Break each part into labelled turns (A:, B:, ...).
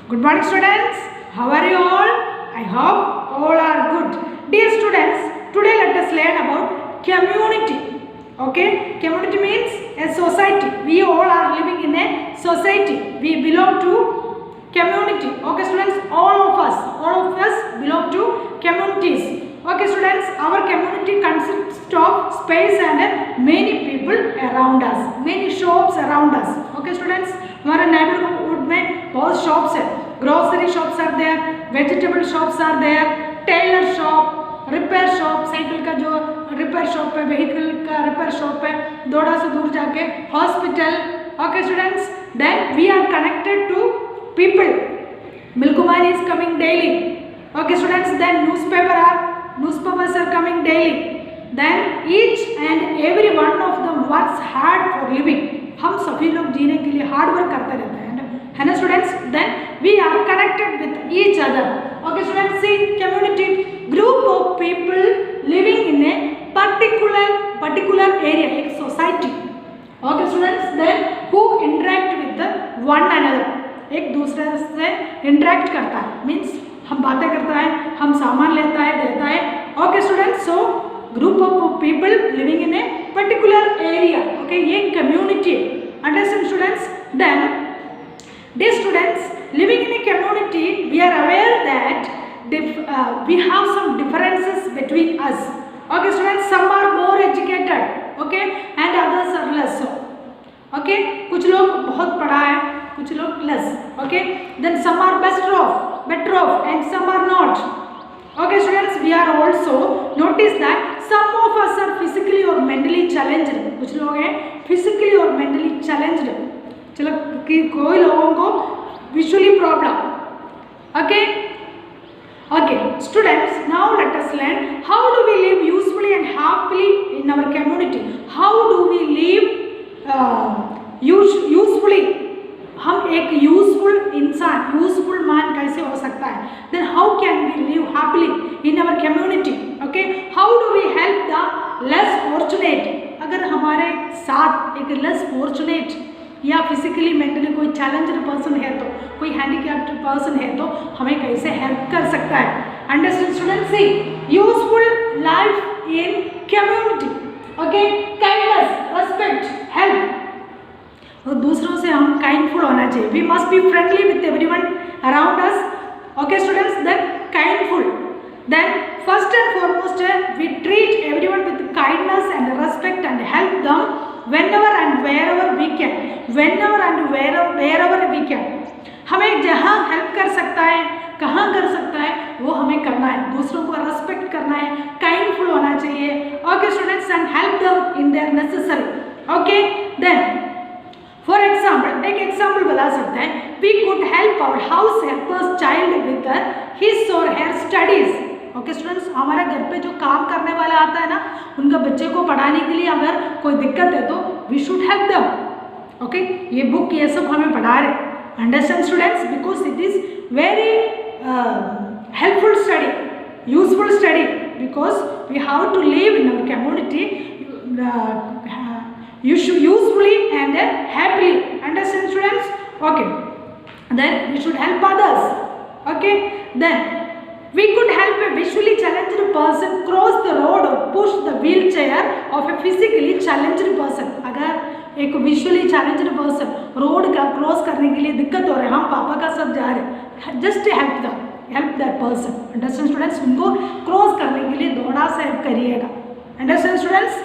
A: Good morning students. How are you all? I hope all are good. Dear students, today let us learn about community. Okay, community means a society. We all are living in a society. We belong to community. Okay students, all of us belong to communities. Okay students, our community consists of space and many people around us, many shops around us. Okay students, हमारे neighborhood में बहुत shops है. Grocery shops are there, vegetable shops are there, tailor shop, repair shop, cycle का जो repair shop है, vehicle का repair shop है, थोड़ा सा दूर जाके hospital. Okay students, then we are connected to people. Milkman is coming daily. Okay students, then newspapers are coming daily. Then each and every one of them works hard for living. हम सभी लोग जीने के लिए hard work करते रहते हैं, है ना students. Then we are connected with each other. Okay students, see community, group of people living in a particular area, एक society. Okay students, then who interact with one another, एक दूसरे से interact करता है, मीन्स हम बातें करता है, हम सामान लेता है, देता है. Okay students, so group of people living in a particular area. Okay, ये community. Understand students? Then dear students, living in a community, we are aware that we have some differences between us. Okay students, some are more educated, okay, and others are less so. Okay, कुछ लोग बहुत पढ़ा है, कुछ लोग less. Okay, then some are better off and some are not. Okay students, we are also notice that some of us are physically or mentally challenged. कुछ लोग हैं physically और mentally challenged. चलो कि कोई लोगों को visually problem. Okay students, now let us learn how do we live usefully and happily in our community. How do we live usefully? हम एक यूजफुल इंसान, यूजफुल मैन कैसे हो सकता है. Then how can we live happily in our community. Okay, how do we help the less fortunate. अगर हमारे साथ एक लेस फॉर्चुनेट या फिजिकली मेंटली कोई चैलेंज्ड पर्सन है, तो कोई हैंडीकैप्ड पर्सन है, तो हमें कैसे हेल्प कर सकता है. Understand students, see useful life in community. Okay, kindness, respect, help. और दूसरों से हम काइंडफुल होना चाहिए. We must be friendly with everyone around us. Okay students, then kindful. Then first and foremost we treat everyone with kindness and respect and help them whenever and wherever we can. Whenever and wherever we can. हमें जहाँ help कर सकता है, कहाँ कर सकता है, वो हमें करना है. दूसरों को रेस्पेक्ट करना है, काइंडफुल होना चाहिए. Okay students, and help them in their necessary. Okay, then for example, एक एग्जाम्पल बता सकते हैं. We could help our house helpers child with his और हर स्टडीज. ओके स्टूडेंट्स, हमारे घर पे जो काम करने वाला आता है ना, उनका बच्चे को पढ़ाने के लिए अगर कोई दिक्कत है तो we should help them. Okay, ये बुक ये सब हमें पढ़ा रहे. Understand students, because it is very helpful study, useful study, because we have to live in our community usefully and happily. Understand students? Okay, then we should help others. Okay, then we could help a visually challenged person cross the road or push the wheelchair of a physically challenged person. अगर एक visually challenged person road का cross करने के लिए दिक्कत हो रहा है, हम पापा का साथ जा रहे हैं, just help that person. Understand students? उनको क्रॉस करने के लिए थोड़ा सा हेल्प करिएगा. Understand students?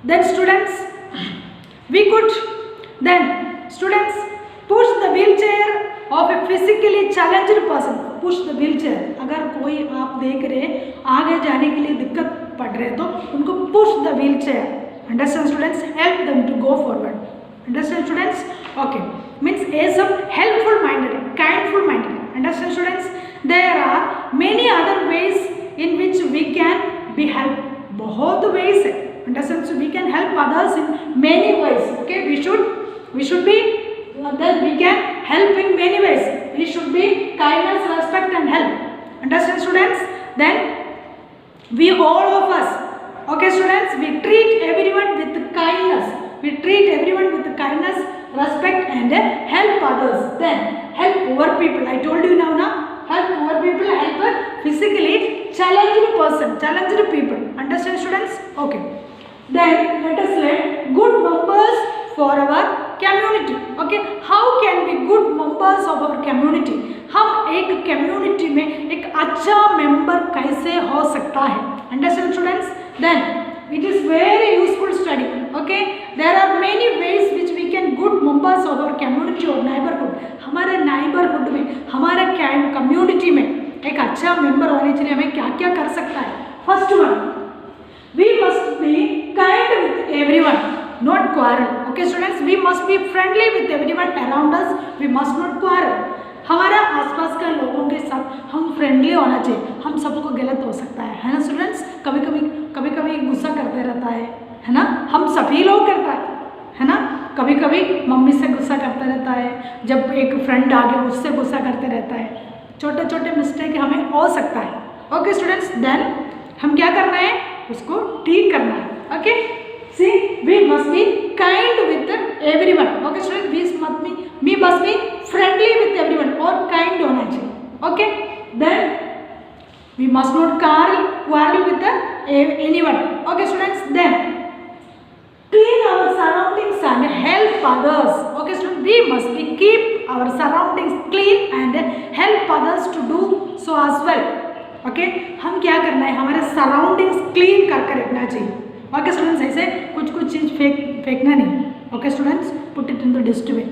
A: Then students, we could then students push the wheelchair of a physically challenged person. Push the wheelchair. अगर कोई आप देख रहे हैं आगे जाने के लिए दिक्कत पड़ रहे हैं, तो उनको push the wheelchair. Understand students? Help them to go forward. Understand students? Okay, means a some helpful minded, kindful minded. Understand students? There are many other ways in which we can be helped. बहुत ways है. Understand? So we can help others in many ways. Okay, we should be that we can help in many ways. We should be kindness, respect and help. Understand students? Then we all of us, okay students, we treat everyone with kindness. We treat everyone with kindness, respect and help others, then help poor people. I told you now, na, help poor people, help a physically challenged person, challenged people. Understand, students? Okay. Then let us learn good members for our community. Okay, how can we good members of our community? हम एक community में एक अच्छा member कैसे हो सकता है? Understand, students? Then it is very useful study. Okay, there are many ways which we can good members of our community or neighborhood. हमारे neighborhood में, हमारे community में एक अच्छा member होने के लिए हमें क्या क्या कर सकता है? First one, we must be kind with everyone, not quarrel. Okay, students, we must be friendly with everyone around us. We must not quarrel. हमारा आसपास के लोगों के साथ हम फ्रेंडली होना चाहिए. हम सबको गलत हो सकता है ना स्टूडेंट्स? कभी कभी गुस्सा करते रहता है ना? हम सभी लोग करता है ना? कभी कभी मम्मी से गुस्सा करता रहता है, जब एक फ्रेंड आगे उससे गुस्सा करते रहता है. छोटे छोटे मिस्टेक हमें हो सकता है. ओके स्टूडेंट्स, देन हम क्या करना है? उसको ठीक करना है. Okay, see we must be kind with everyone. Okay student, we must be friendly with everyone और काइंड होना चाहिए. Okay, then we must not quarrel with anyone. Okay students, then clean our surroundings and help others. Okay students, we must be keep our surroundings clean and help others to do so as well. Okay, हम क्या करना है? हमारे surroundings clean करके रखना चाहिए. Okay students, ऐसे कुछ चीज़ फेंकना नहीं. Okay students, put it in the dustbin.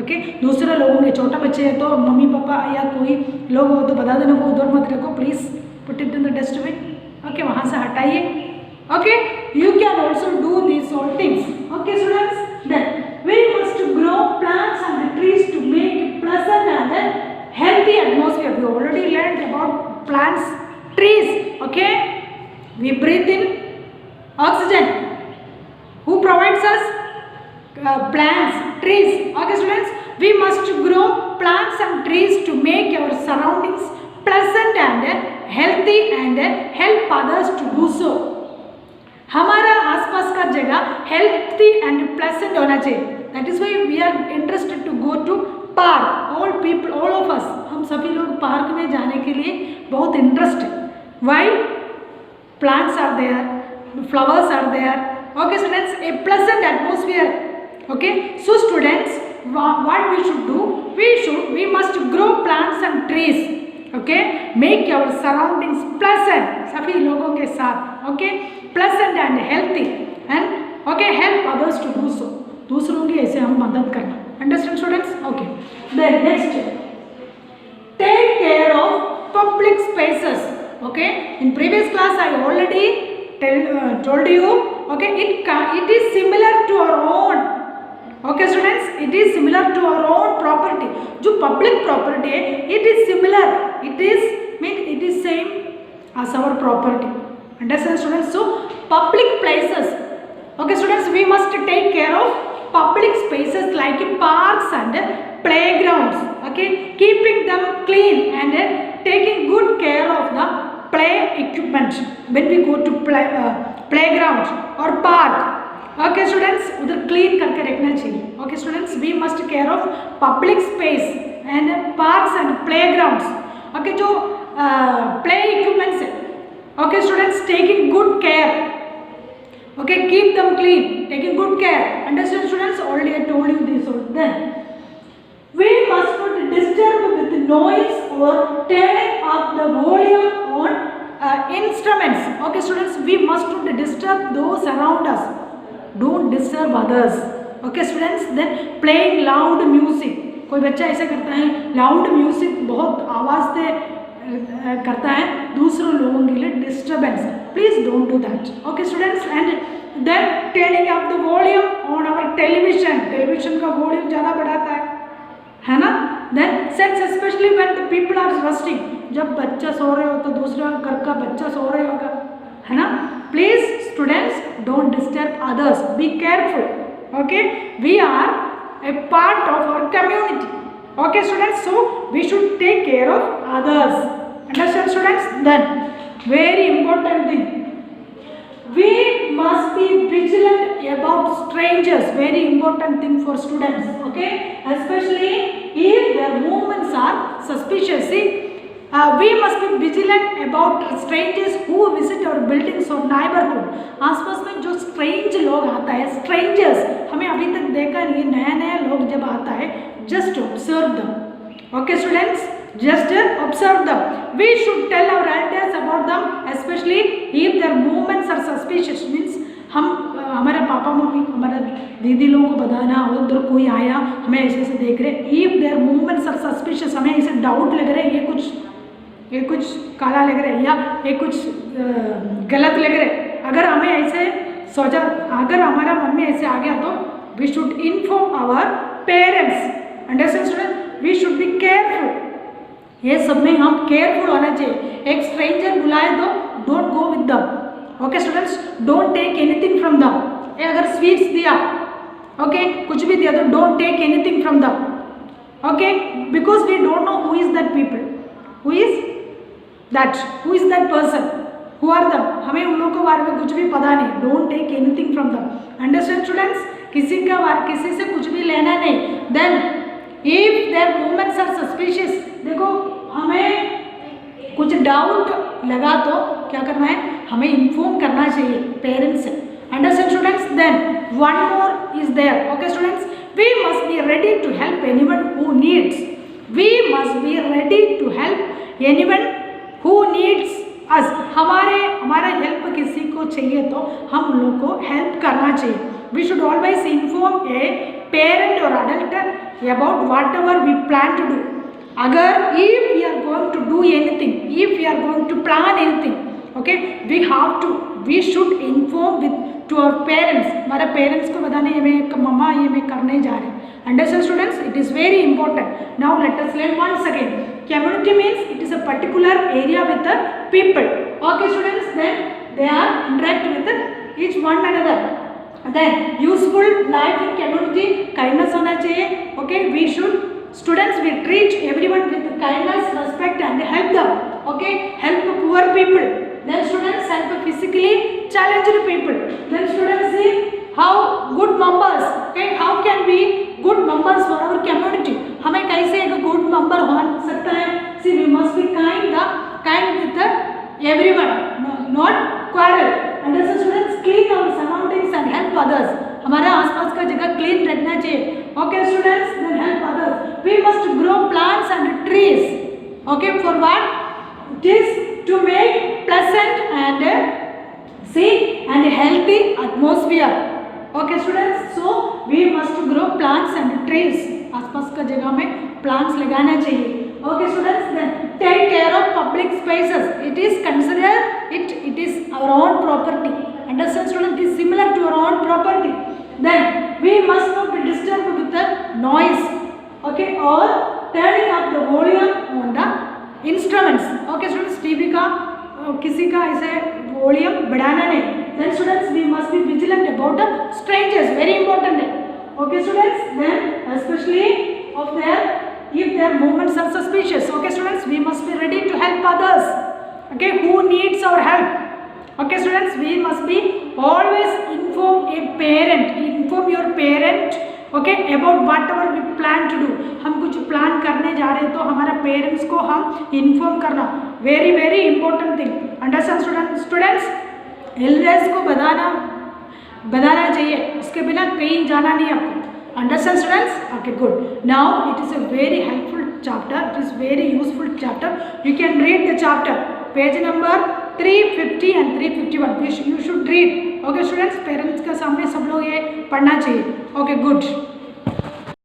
A: Okay, दूसरे लोगों के छोटा बच्चे है तो मम्मी पापा या कोई लोग हो तो बता देना, वो उधर मत रखो please, put it in the dustbin. Okay, वहाँ से हटाइए. Okay, you can also do this all things. Okay students, then we must grow plants and trees to make pleasant and healthy atmosphere. We already learned about plants, trees. Okay, we breathe in oxygen. Who provides us? Plants, trees. Okay students, we must grow plants and trees to make our surroundings pleasant and healthy and help others to do so. हमारा आसपास का जगह healthy and pleasant होना चाहिए. That is why we are interested to go to park. All people, all of us, हम सभी लोग park में जाने के लिए बहुत इंटरेस्ट है. Why? Plants are there, flowers are there. Okay students, a pleasant atmosphere. Okay, so students, what we should do? We must grow plants and trees. Okay, make our surroundings pleasant. सभी लोगों के साथ. Okay, pleasant and healthy and okay, help others to do so. दूसरों की ऐसे हम मदद करना. Understand students? Okay. Then next, take care of public spaces. Okay, in previous class I already told you. Okay, it is similar to our own. Okay students, it is similar to our own property. जो public property है, it is similar. It is same as our property. Understand students? So public places. Okay students, we must take care of public spaces like parks and playgrounds. Okay, keeping them clean and taking good care of the play equipment when we go to playground or park. Okay students, उधर clean करके रखना चाहिए. Okay students, we must care of public space and parks and playgrounds. Okay, जो play equipments है. Okay students, taking good care. Okay, keep them clean, taking good care. Understand students? Already I told you this. Then we must not disturb with noise or turning up the volume on instruments. Okay students, we must not disturb those around us. Don't disturb others. Okay students, then playing loud music. कोई बच्चा ऐसा करता है, loud music बहुत आवाज़ से करता है दूसरों लोगों के लिए disturbance. Please don't do that. Okay students, and then turning up the volume on our television. Television का वॉल्यूम ज़्यादा बढ़ाता है ना? Then sex, especially when the people are resting. जब बच्चा सो रहे हो तो दूसरा घर का बच्चा सो रहे होगा, है ना? Please students, don't disturb others. Be careful. Okay, we are a part of our community. Okay students, so we should take care of others. Understand students? Then very important thing, we must be vigilant about strangers. strangers, very important thing for students, okay, especially if their movements are suspicious. See, we must be vigilant about strangers who visit our buildings or neighborhood. आसपास में जो strange लोग आता है, strangers, हमें अभी तक देखा नहीं, नया नया लोग जब आता है, just observe them. Okay students, just observe them. We should tell our elders about them, especially if their movements are suspicious. Means हम हमारे पापा मम्मी, हमारे दीदी लोगों को बताना, उधर कोई आया हमें ऐसे ऐसे देख रहे, if their movements are suspicious, हमें ऐसे डाउट लग रहा है, ये कुछ काला लग रहा है या ये कुछ गलत लग रहा है, अगर हमें ऐसे सोचा, अगर हमारा मन में ऐसे आ गया तो we should inform our parents. Understand students? We should be careful. ये सब में हम केयरफुल होना चाहिए. एक स्ट्रेंजर बुलाए तो don't go with them. Okay students, don't take anything from them. अगर स्वीट्स दिया, ओके, कुछ भी दिया तो don't take anything from them. Okay, because we don't know who is that people, who is that person, who are them. हमें उन लोगों के बारे में कुछ भी पता नहीं. Don't take anything from them. Understand students? किसी से कुछ भी लेना नहीं. Then if their movements are suspicious, देखो हमें कुछ डाउट लगा तो क्या करना है, हमें इन्फॉर्म करना चाहिए पेरेंट्स से. Understand students? Then one more is there. Okay students, we must be ready to help anyone who needs. We must be ready to help anyone who needs us. हमारा हेल्प किसी को चाहिए तो हम लोग को हेल्प करना चाहिए. We should always inform a parent or adult about whatever we plan to do. अगर if we are going to do anything, if we are going to plan anything, okay, we should inform to our parents. हमारे parents को बताने, ये मैं मम्मा ये मैं करने जा रहे हैं. Understand students? It is very important. Now let us learn once again. Community means it is a particular area with the people. Okay students, then they are interact with each one another. Then useful life in community, kindness होना चाहिए. Okay, we should students we treat everyone with kindness, respect and help them. Okay, help poor people. Then students help physically challenged people. Then students see how good members. Okay, how can we good members for our community? हमें कैसे एक good member हो सकता है? See, we must be kind with everyone, not quarrel. Understand students? Clean our surroundings and help others. हमारे आसपास का जगह क्लीन रखना चाहिए. Okay students, then help others. We must grow plants and trees. Okay, for what? It is to make pleasant and safe and healthy atmosphere. Okay students, so we must grow plants and trees. आसपास का जगह में plants लगाना चाहिए. Okay students, then take care of public spaces. It is considered it is our own property. Understand students? It is similar to our own property. Then we must not be disturbed with the noise. Okay, or turning up the volume on the instruments. Okay students, TV का किसी का ऐसे volume बढ़ाना नहीं. Then students, we must be vigilant about the strangers. Very important. Okay students, then especially of if their movements are suspicious. Okay students, we must be ready to help others. Okay, who needs our help. Okay students, we must be always inform your parent, okay, about whatever we plan to do. हम कुछ plan करने जा रहे हैं तो हमारे parents को हम इन्फॉर्म करना, very very important thing. Understand students? Elders को बताना चाहिए, उसके बिना कहीं जाना नहीं आपको. Understand students? Okay, good. Now it is a very helpful chapter. It is very useful chapter. You can read the chapter. Page number 350 and 351. You should read. Okay students, parents का सामने सब लोग ये पढ़ना चाहिए. Okay, good.